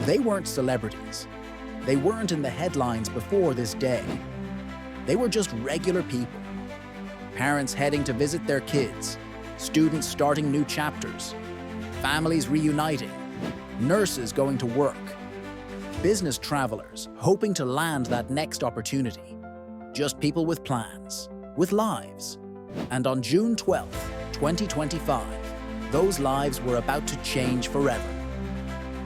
They weren't celebrities. They weren't in the headlines before this day. They were just regular people. Parents heading to visit their kids, students starting new chapters, families reuniting, nurses going to work, business travelers hoping to land that next opportunity. Just people with plans, with lives. And on June 12, 2025, those lives were about to change forever.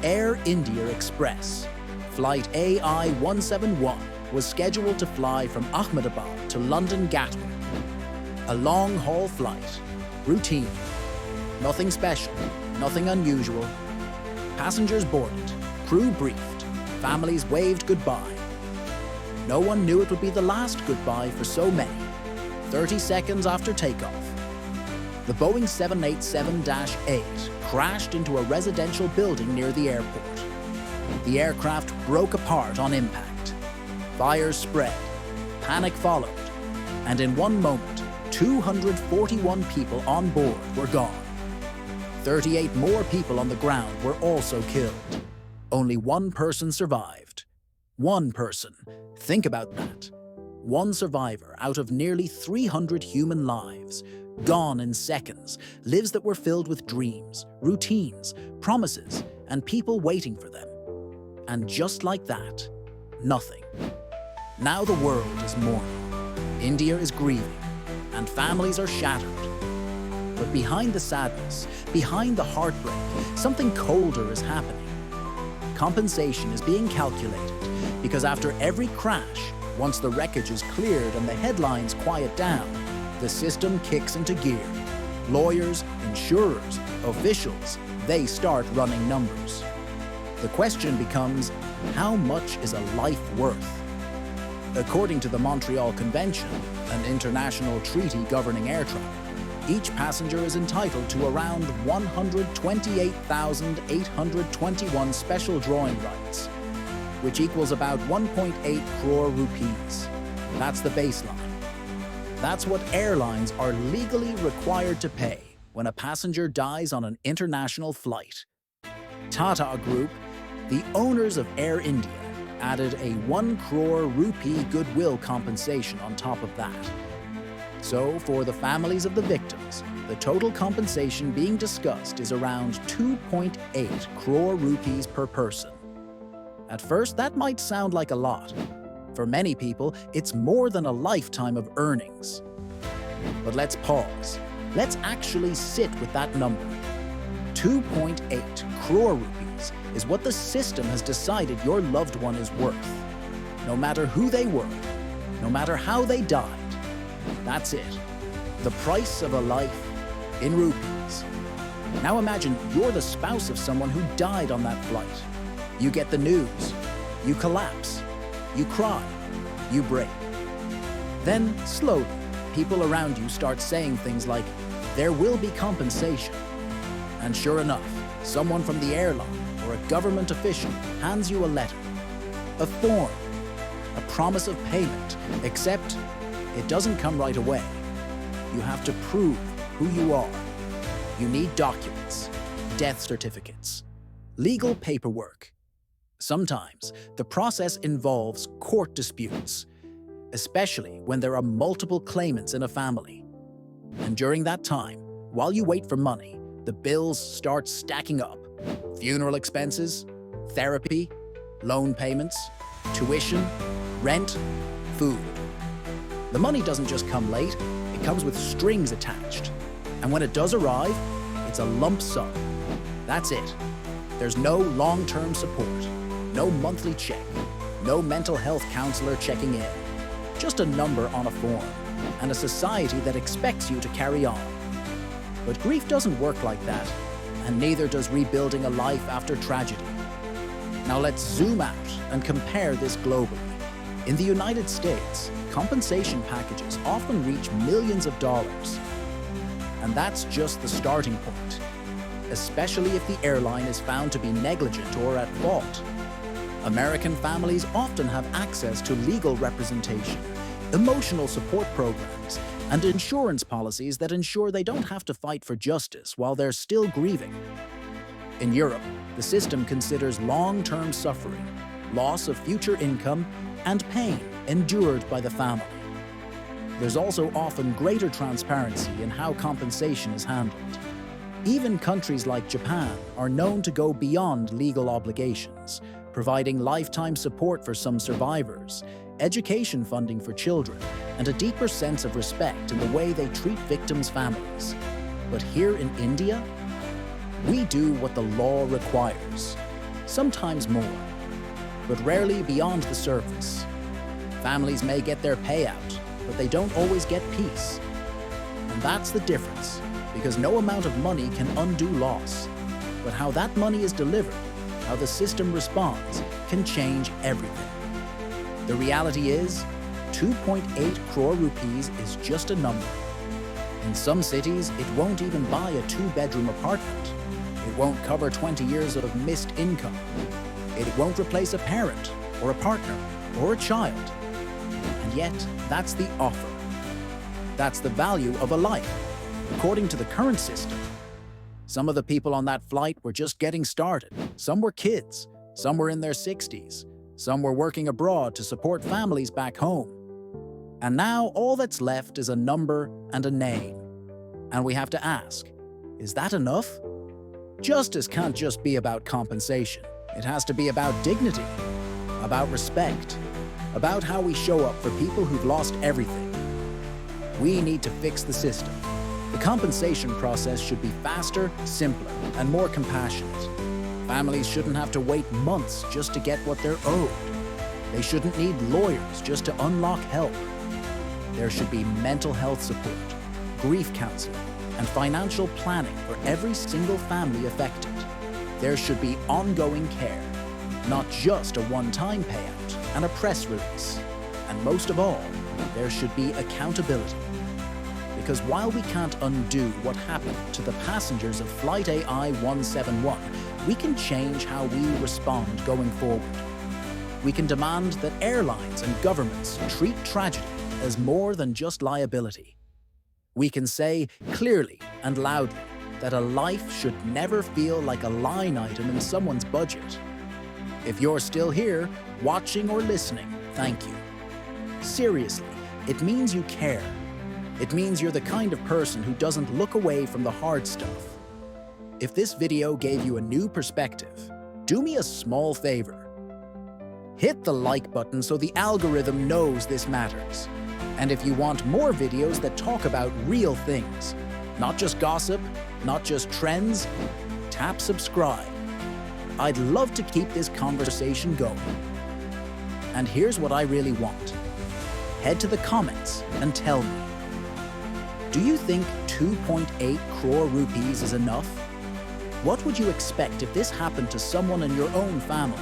Air India Express Flight AI171 was scheduled to fly from Ahmedabad to London Gatwick. A long-haul flight, routine, nothing special, nothing unusual. Passengers boarded, crew briefed, families waved goodbye. No one knew it would be the last goodbye for so many. 30 seconds after takeoff, the Boeing 787-8 crashed into a residential building near the airport. The aircraft broke apart on impact. Fires spread, panic followed, and in one moment, 241 people on board were gone. 38 more people on the ground were also killed. Only one person survived. One person. Think about that. One survivor out of nearly 300 human lives, gone in seconds, lives that were filled with dreams, routines, promises, and people waiting for them. And just like that, nothing. Now the world is mourning. India is grieving, and families are shattered. But behind the sadness, behind the heartbreak, something colder is happening. Compensation is being calculated because after every crash, once the wreckage is cleared and the headlines quiet down, the system kicks into gear. Lawyers, insurers, officials, they start running numbers. The question becomes, how much is a life worth? According to the Montreal Convention, an international treaty governing air travel, each passenger is entitled to around 128,821 special drawing rights, which equals about 1.8 crore rupees. That's the baseline. That's what airlines are legally required to pay when a passenger dies on an international flight. Tata Group, the owners of Air India, added a 1 crore rupee goodwill compensation on top of that. So, for the families of the victims, the total compensation being discussed is around 2.8 crore rupees per person. At first, that might sound like a lot. For many people, it's more than a lifetime of earnings. But let's pause. Let's actually sit with that number. 2.8 crore rupees is what the system has decided your loved one is worth. No matter who they were, no matter how they died, that's it. The price of a life in rupees. Now imagine you're the spouse of someone who died on that flight. You get the news. You collapse. You cry. You break. Then, slowly, people around you start saying things like, there will be compensation. And sure enough, someone from the airline or a government official hands you a letter, a form, a promise of payment, except it doesn't come right away. You have to prove who you are. You need documents, death certificates, legal paperwork. Sometimes the process involves court disputes, especially when there are multiple claimants in a family. And during that time, while you wait for money, the bills start stacking up. Funeral expenses, therapy, loan payments, tuition, rent, food. The money doesn't just come late, it comes with strings attached. And when it does arrive, it's a lump sum. That's it. There's no long-term support, no monthly check, no mental health counselor checking in. Just a number on a form, and a society that expects you to carry on. But grief doesn't work like that, and neither does rebuilding a life after tragedy. Now let's zoom out and compare this globally. In the United States, compensation packages often reach millions of dollars. And that's just the starting point, especially if the airline is found to be negligent or at fault. American families often have access to legal representation, emotional support programs, and insurance policies that ensure they don't have to fight for justice while they're still grieving. In Europe, the system considers long-term suffering, loss of future income, and pain endured by the family. There's also often greater transparency in how compensation is handled. Even countries like Japan are known to go beyond legal obligations, providing lifetime support for some survivors, education funding for children, and a deeper sense of respect in the way they treat victims' families. But here in India, we do what the law requires, sometimes more, but rarely beyond the surface. Families may get their payout, but they don't always get peace. And that's the difference, because no amount of money can undo loss. But how that money is delivered, how the system responds, can change everything. The reality is, 2.8 crore rupees is just a number. In some cities, it won't even buy a 2-bedroom apartment. It won't cover 20 years of missed income. It won't replace a parent, or a partner, or a child. And yet, that's the offer. That's the value of a life, according to the current system. Some of the people on that flight were just getting started. Some were kids. Some were in their 60s. Some were working abroad to support families back home. And now all that's left is a number and a name. And we have to ask, is that enough? Justice can't just be about compensation. It has to be about dignity, about respect, about how we show up for people who've lost everything. We need to fix the system. The compensation process should be faster, simpler, and more compassionate. Families shouldn't have to wait months just to get what they're owed. They shouldn't need lawyers just to unlock help. There should be mental health support, grief counseling, and financial planning for every single family affected. There should be ongoing care, not just a one-time payout and a press release. And most of all, there should be accountability. Because while we can't undo what happened to the passengers of Flight AI171, we can change how we respond going forward. We can demand that airlines and governments treat tragedy as more than just liability. We can say clearly and loudly that a life should never feel like a line item in someone's budget. If you're still here, watching or listening, thank you. Seriously, it means you care. It means you're the kind of person who doesn't look away from the hard stuff. If this video gave you a new perspective, do me a small favor. Hit the like button so the algorithm knows this matters. And if you want more videos that talk about real things, not just gossip, not just trends, tap subscribe. I'd love to keep this conversation going. And here's what I really want. Head to the comments and tell me. Do you think 2.8 crore rupees is enough? What would you expect if this happened to someone in your own family?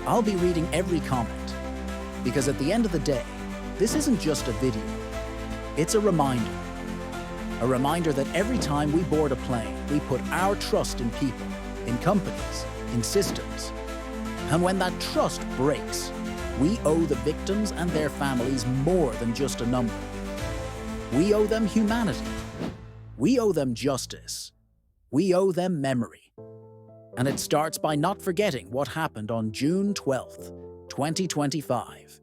I'll be reading every comment, because at the end of the day, this isn't just a video. It's a reminder. A reminder that every time we board a plane, we put our trust in people, in companies, in systems. And when that trust breaks, we owe the victims and their families more than just a number. We owe them humanity. We owe them justice. We owe them memory. And it starts by not forgetting what happened on June 12th, 2025.